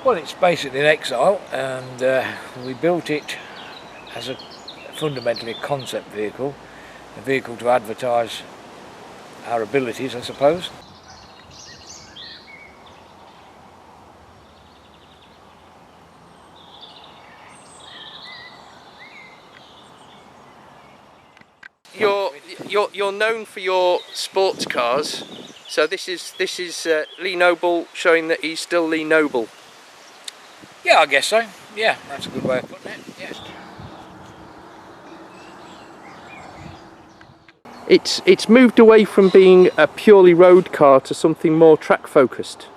Well, it's basically an Exile, and we built it as fundamentally a concept vehicle, a vehicle to advertise our abilities, I suppose. You're known for your sports cars, so this is Lee Noble showing that he's still Lee Noble. Yeah, I guess so. Yeah, that's a good way of putting it. Yes. It's moved away from being a purely road car to something more track focused.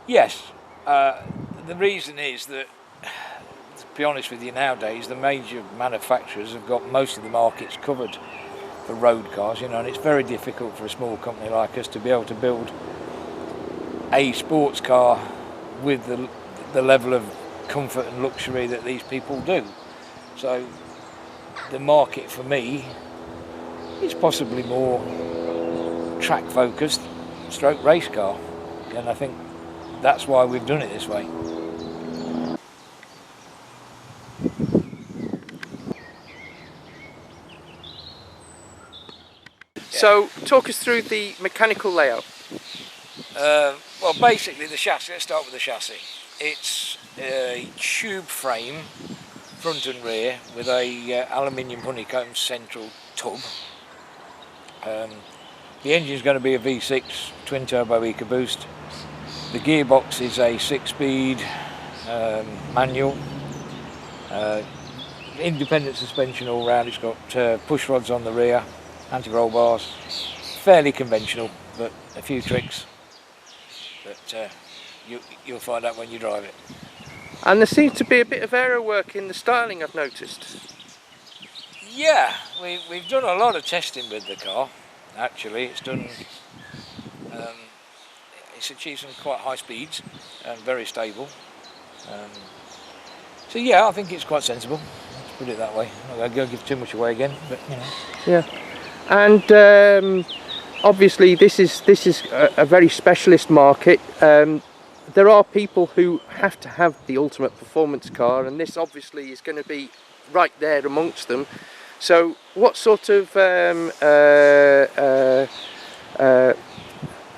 Yes. The reason is that, to be honest with you, nowadays the major manufacturers have got most of the markets covered for road cars, you know, and it's very difficult for a small company like us to be able to build a sports car with the level of comfort and luxury that these people do. So the market for me is possibly more track focused stroke race car, and I think that's why we've done it this way. So talk us through the mechanical layout. Well, basically the chassis, let's start with the chassis. It's a tube frame, front and rear, with a aluminium honeycomb central tub. The engine is going to be a V6 twin turbo EcoBoost. The gearbox is a 6-speed manual. Independent suspension all round. It's got push rods on the rear, anti-roll bars. Fairly conventional, but a few tricks that you'll find out when you drive it. And there seems to be a bit of aero work in the styling, I've noticed. Yeah, we've done a lot of testing with the car. Actually, it's done. It's achieved some quite high speeds and very stable. So yeah, I think it's quite sensible. Let's put it that way. I'm not going to give too much away again, but you know. Yeah, and obviously this is a very specialist market. There are people who have to have the ultimate performance car, and this obviously is going to be right there amongst them. So what sort of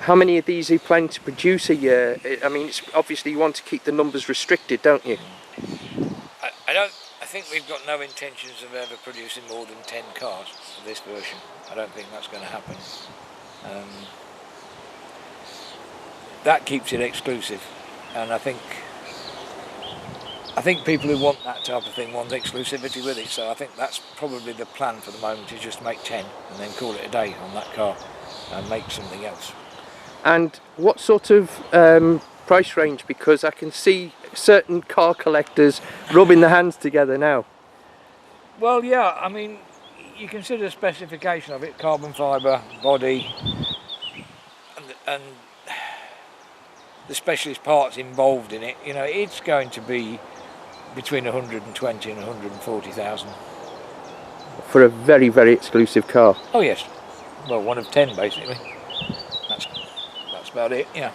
how many of these are you planning to produce a year? I mean, it's obviously you want to keep the numbers restricted, don't you? I think we've got no intentions of ever producing more than 10 cars for this version. I don't think that's going to happen. That keeps it exclusive, and I think people who want that type of thing want exclusivity with it. So I think that's probably the plan for the moment, is just make 10 and then call it a day on that car and make something else. And what sort of price range? Because I can see certain car collectors rubbing their hands together now. Well, yeah, I mean, you consider the specification of it: carbon fibre body, and the specialist parts involved in it. You know, it's going to be between 120 and 140,000 for a very, very exclusive car. Oh yes, well, one of 10 basically. That's about it. Yeah.